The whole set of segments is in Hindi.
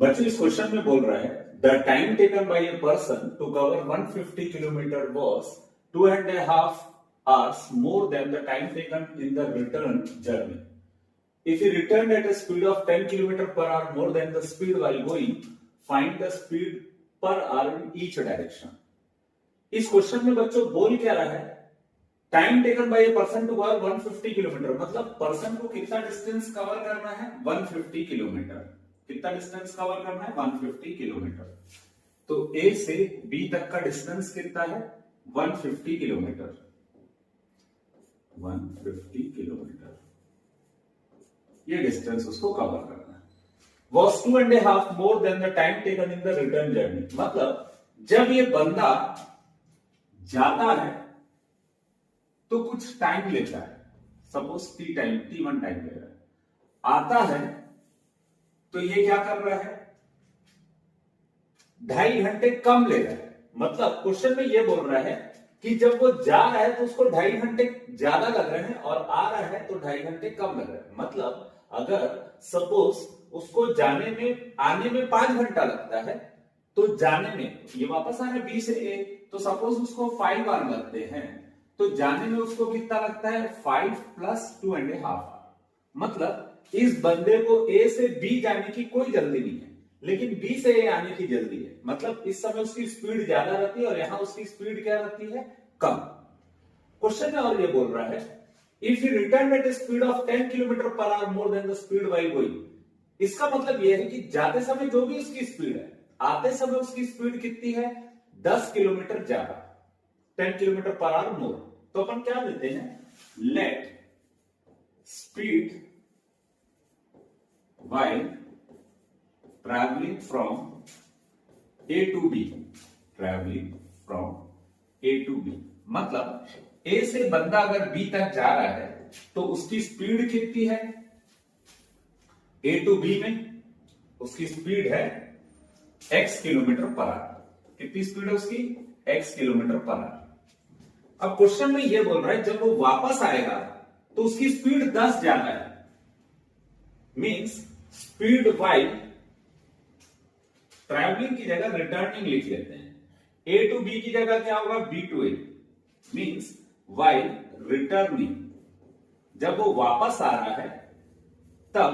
बच्चों इस क्वेश्चन में बोल रहा है the time taken by a person to cover 150 kilometre was 2.5 hours more than the time taken in the return journey. If he returned at a speed of 10 km per hour more than the speed while going, find the speed per hour in each direction. इस क्वेश्चन में बच्चों बोल क्या रहा है, time taken by a person to cover 150 kilometre, मतलब पर्सन को कितना डिस्टेंस कवर करना है 150 किलोमीटर। कितना डिस्टेंस कवर करना है 150 किलोमीटर। तो ए से बी तक का डिस्टेंस कितना है 150 किलोमीटर। 150 किलोमीटर ये डिस्टेंस उसको कवर करना है। Was 2.5 more than the time taken in the return journey, मतलब जब ये बंदा जाता है तो कुछ टाइम लेता है, सपोज टी1 टाइम ले रहा है, आता है तो ये क्या कर रहा है 2.5 घंटे कम ले रहा है। मतलब क्वेश्चन में ये बोल रहा है कि जब वो जा रहा है तो उसको 2.5 घंटे ज्यादा लग रहे हैं और आ रहा है तो 2.5 घंटे कम लग रहे हैं। मतलब अगर सपोज उसको जाने में आने में 5 घंटा लगता है तो जाने में ये वापस आ रहा है बी से ए, तो सपोज उसको 5 आवर लगते हैं तो जाने में उसको कितना लगता है 5 + 2.5। मतलब इस बंदे को ए से बी जाने की कोई जल्दी नहीं है, लेकिन बी से ए आने की जल्दी है। मतलब इस समय उसकी स्पीड ज्यादा रहती है और यहां उसकी स्पीड क्या रहती है कम। क्वेश्चन में और ये बोल रहा है if you return at a speed of 10 kilometre per hour more than the speed while going, इसका मतलब ये है कि जाते समय जो भी उसकी स्पीड है आते समय उसकी स्पीड कितनी है 10 किलोमीटर ज्यादा, 10 किलोमीटर पर आवर मोर। तो अपन क्या देते हैं let speed while traveling from A to B, traveling from A to B, मतलब A से बंदा अगर B तक जा रहा है तो उसकी स्पीड कितनी है A to B में उसकी स्पीड है x किलोमीटर पर आवर। कितनी स्पीड है उसकी x किलोमीटर पर आवर। अब क्वेश्चन में ये बोल रहा है जब वो वापस आएगा तो उसकी स्पीड 10 ज्यादा है, मीन्स स्पीड वाइल ट्रैवलिंग की जगह रिटर्निंग लिख लेते हैं। ए टू बी की जगह क्या होगा B to A, means while returning जब वो वापस आ रहा है तब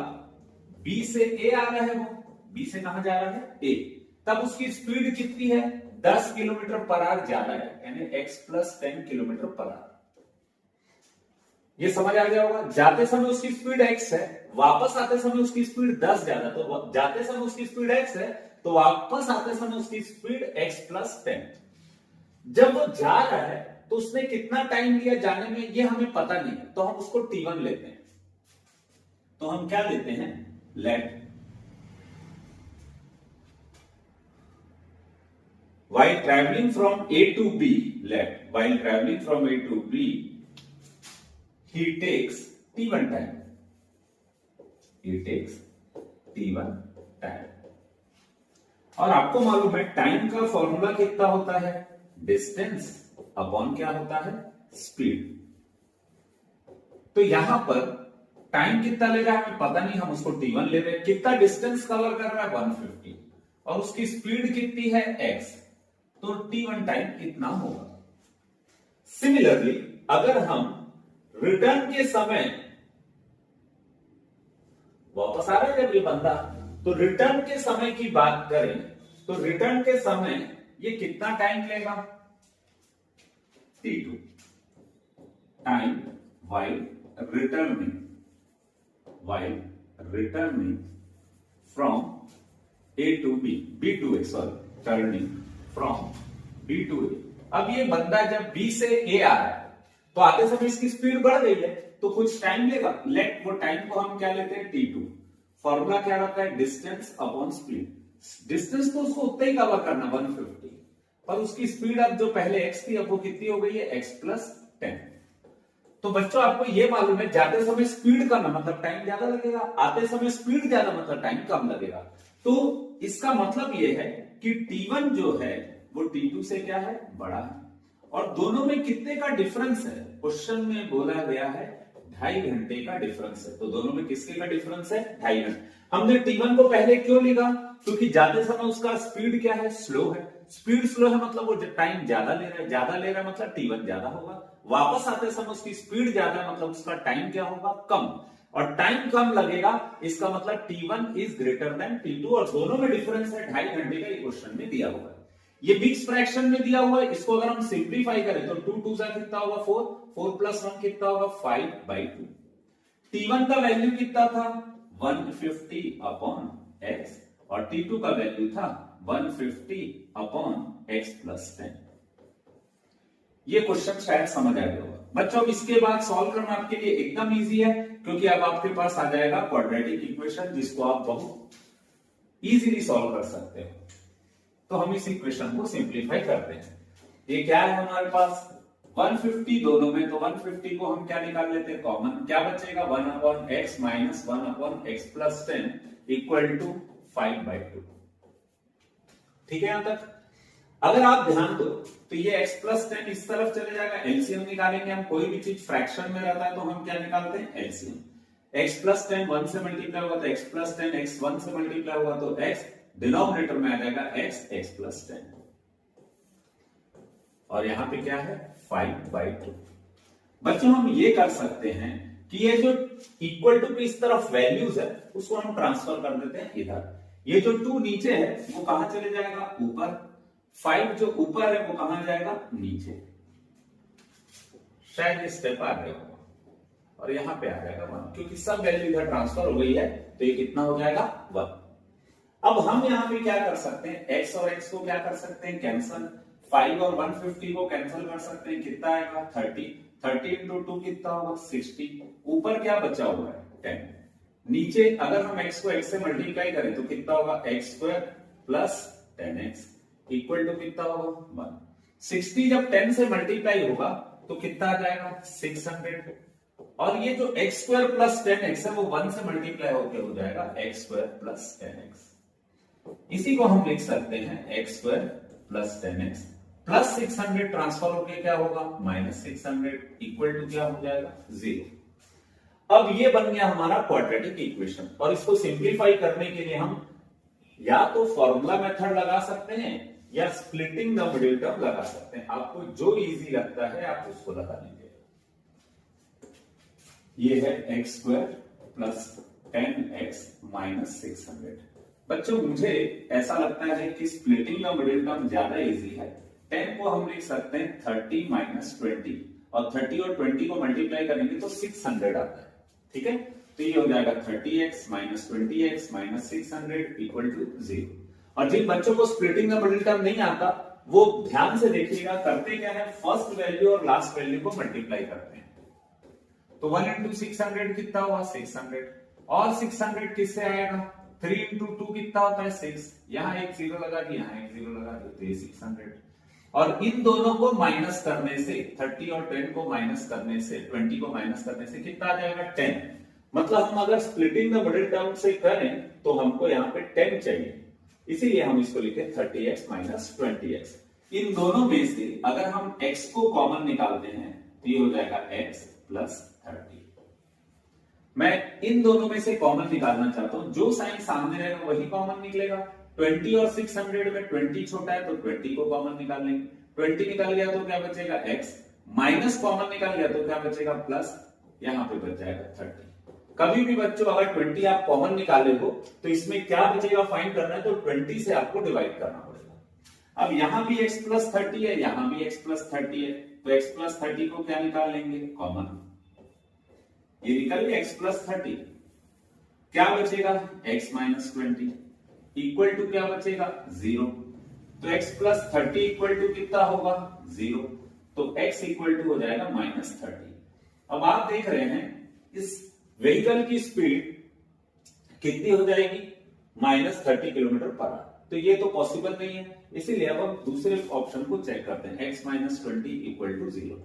बी से ए आ रहा है, वो बी से कहां जा रहा है ए, तब उसकी स्पीड कितनी है 10 किलोमीटर पर आवर ज्यादा है, यानी x + 10 किलोमीटर पर आवर। ये समझ आ गया होगा। जाते समय उसकी स्पीड x है, वापस आते समय उसकी स्पीड 10 ज्यादा, तो जाते समय उसकी स्पीड x है तो वापस आते समय उसकी स्पीड x + 10। जब वो जा रहा है तो उसने कितना टाइम लिया जाने में ये हमें पता नहीं है, तो हम उसको t1 लेते हैं। तो हम क्या लेते हैं late while traveling from A to B, let while traveling from A to B he takes t1 time, he takes t1 time। और आपको मालूम है टाइम का फॉर्मूला कितना होता है डिस्टेंस अपॉन क्या होता है स्पीड। तो यहां पर टाइम कितना ले रहा है हमें पता नहीं, हम उसको t1 ले रहे हैं। कितना डिस्टेंस कवर कर रहा है 150 और उसकी स्पीड कितनी है x, तो t1 टाइम कितना होगा। सिमिलरली अगर हम रिटर्न के समय वापस आ रहा है जब ये बंदा, तो रिटर्न के समय की बात करें तो रिटर्न के समय ये कितना टाइम लेगा t2 time while returning from A to B, B to A, sorry turning from B to A। अब ये बंदा जब B से A आ रहा है तो आते समय इसकी स्पीड बढ़ गई है तो कुछ टाइम लेगा। लेट वो टाइम को हम क्या लेते हैं t2। फॉर्मूला क्या रहता है डिस्टेंस अपॉन स्पीड। डिस्टेंस तो उसको उतना ही कवर करना 150, पर उसकी स्पीड अब जो पहले x थी अब वो कितनी हो गई है x + 10। तो बच्चों आपको ये मालूम है जाते समय स्पीड कम है मतलब टाइम ज्यादा लगेगा, आते समय स्पीड ज्यादा मतलब टाइम कम लगेगा। तो इसका मतलब ये है कि t1 जो है वो t2 से क्या है बड़ा है। और दोनों में कितने का डिफरेंस है क्वेश्चन में बोला गया है 2.5 घंटे का डिफरेंस है। तो दोनों में किसके का डिफरेंस है? 2.5 घंटे। हमने T1 को पहले क्यों लिखा? क्योंकि जाते समय उसका स्पीड क्या है? स्लो है। स्पीड स्लो है मतलब वो टाइम ज्यादा ले रहा है, ज्यादा ले रहा है मतलब T1 ज्यादा होगा। वापस आते समय उसकी स्पीड ज्यादा है मतलब उसका टाइम क्या होगा? कम। और टाइम कम लगेगा इसका मतलब T1 is greater than T2 और दोनों में डिफरेंस है 2.5 घंटे का। ये क्वेश्चन में दिया हुआ है। ये मिक्स फ्रैक्शन में दिया हुआ है। इसको अगर हम सिंप्लीफाई करें तो 2 2 सा कितना होगा? 4 4 प्लस 1 कितना होगा? 5/2। T1 का वैल्यू कितना था? 150 अपॉन x और T2 का वैल्यू था 150 अपॉन x प्लस 10। ये क्वेश्चन शायद समझ आ गया होगा बच्चों। इसके बाद सॉल्व करना आपके लिए एकदम इजी है क्योंकि अब आपके पास आ जाएगा क्वाड्रेटिक इक्वेशन जिसको आप बहुत इजीली सॉल्व कर सकते हो। तो हम इस इक्वेशन को सिंप्लीफाई करते हैं। ये क्या है हमारे पास? 150 दोनों में, तो 150 को हम क्या निकाल लेते हैं? कॉमन। क्या बचेगा? 1 upon x minus 1 upon x plus 10 equal to 5/2। ठीक है यहां तक? अगर आप ध्यान दो तो ये x प्लस 10 इस तरफ चले जाएगा। एलसीएम निकालेंगे हम। कोई भी चीज फ्रैक्शन में रहता है तो हम क्या निकालते हैं? एलसीएम। x प्लस 10 1 से मल्टीप्लाई होगा तो x प्लस 10, x 1 से मल्टीप्लाई होगा तो x, डिनोमिनेटर में आ जाएगा x प्लस 10 और यहां पे क्या है? 5/2। बच्चों हम ये कर सकते हैं कि ये जो इक्वल टू की इस तरफ वैल्यूज है उसको हम ट्रांसफर कर देते हैं इधर। ये जो 2 नीचे है वो कहां चले जाएगा? ऊपर। 5 जो ऊपर है वो कहां जाएगा? नीचे। शायद ये स्टेप आ गया होगा और यहां पे आ जाएगा 1 क्योंकि सब वैल्यू इधर ट्रांसफर हो गई है। तो ये कितना हो जाएगा? 1। अब हम यहां पे क्या कर सकते हैं? x और x को क्या कर सकते हैं? कैंसल। 5 और 150 को कैंसिल कर सकते हैं। कितना आएगा? 30। 30 इंटू 2 कितना होगा? 60। ऊपर क्या बचा हुआ है? 10। नीचे अगर हम x को x से मल्टीप्लाई करें तो कितना होगा? x square plus 10x equal to कितना होगा? 1। 60 जब 10 से मल्टीप्लाई होगा तो कितना आ जाएगा? 600। और ये जो x स्क्वायर प्लस 10x है वो 1 से मल्टीप्लाई होकर हो जाएगा x स्क्वायर प्लस 10x। इसी को हम लिख सकते हैं x square plus 10x plus 600 transfer होके क्या होगा? माइनस 600 इक्वल टू क्या हो जाएगा? 0। अब ये बन गया हमारा क्वाड्रेटिक इक्वेशन और इसको सिंप्लीफाई करने के लिए हम या तो फॉर्मूला मेथड लगा सकते हैं या स्प्लिटिंग द मिडिल टर्म लगा सकते हैं। आपको जो इजी लगता है आप उसको लगा लेंगे। ये है x square plus 10x minus 600। बच्चों मुझे ऐसा लगता है कि स्प्लिटिंग द मिडिल टर्म ज्यादा इजी है। 10 को हम लिख सकते हैं 30 माइनस 20 और 30 और 20 को मल्टीप्लाई करेंगे तो 600 आता है। ठीक है? तो ये हो जाएगा 30x minus 20x minus 600 equal to 0। और जिन बच्चों को स्प्लिटिंग द मिडिल टर्म नहीं आता वो ध्यान से देखिएगा। करते क्या है? फर्स्ट वैल्यू और लास्ट वैल्यू को मल्टीप्लाई करते हैं। तो 1 इंटू 600 कितना हुआ? 600। और 600 किससे आएगा? 3 इंटू 2 कितना होता है? 6। यहाँ एक 0 लगा दिया, यहाँ एक 0 लगा दिया, तो ये 600। और इन दोनों को माइनस करने से 30 और 10 को माइनस करने से 20 को माइनस करने से कितना आ जाएगा? 10। मतलब हम अगर स्प्लिटिंग द मिडिल टर्म से करें तो हमको यहाँ पे 10 चाहिए। इसीलिए हम इसको लिखे 30x माइनस 20x। इन दोनों में से अगर हम x को कॉमन निकालते हैं तो ये हो जाएगा x प्लस 30। मैं इन दोनों में से कॉमन निकालना चाहता हूं। जो साइन सामने रहेगा वही कॉमन निकलेगा। 20 और 600 में 20 छोटा है तो 20 को कॉमन निकाल लेंगे। 20 निकल गया तो क्या बचेगा? x माइनस कॉमन निकल गया तो क्या बचेगा? प्लस। यहां पे बच जाएगा 30। कभी भी बच्चों अगर 20 आप कॉमन निकाले हो तो इसमें क्या बचेगा फाइंड करना है तो 20 से आपको डिवाइड करना पड़ेगा। अब यहां भी x प्लस 30 है, यहां भी x प्लस 30 है, तो x प्लस 30 को क्या निकाल लेंगे? कॉमन। ये निकल गया x प्लस 30। क्या बचेगा? x माइनस 20 इक्वल टू क्या बचेगा? 0। तो x प्लस 30 इक्वल टू कितना होगा? 0। तो x इक्वल टू हो जाएगा माइनस 30। अब आप देख रहे हैं इस व्हीकल की स्पीड कितनी हो जाएगी? Minus 30 kilometre per our. तो ये तो पॉसिबल नहीं है, इसीलिए अब हम दूसरे ऑप्शन को चेक करते हैं। x minus 20 equal to 0।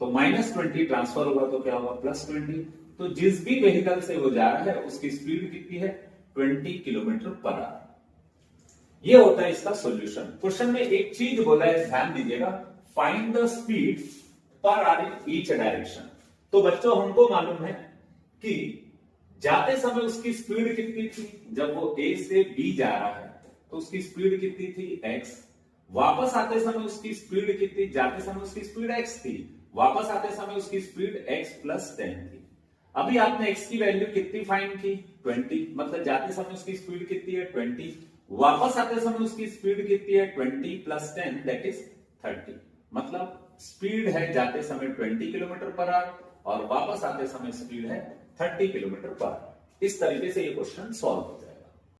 तो माइनस 20 ट्रांसफर होगा तो क्या होगा? प्लस 20। तो जिस भी व्हीकल से वो जा रहा है उसकी स्पीड कितनी है? 20 किलोमीटर पर आवर। ये होता है इसका सॉल्यूशन। क्वेश्चन में एक चीज बोला है, ध्यान दीजिएगा, find the speed per hour in each direction. तो बच्चों हमको मालूम है कि जाते समय उसकी स्पीड कितनी थी, जब वो ए से बी जा रहा है तो उसकी स्पीड कितनी थी x, वापस आते समय उसकी स्पीड कितनी, जाते समय उसकी स्पीड x थी, वापस आते समय उसकी स्पीड x प्लस 10 थी। अभी आपने x की वैल्यू कितनी फाइंड की 20, मतलब जाते समय उसकी स्पीड कितनी है 20, वापस आते समय उसकी स्पीड कितनी है 20 प्लस 10 दैट इज 30, मतलब स्पीड है जाते समय 20 किलोमीटर पर आवर और वापस आते समय स्पीड है 30 किलोमीटर पर आवर। इस तरीके से ये क्वेश्चन सॉल्व हो जाए।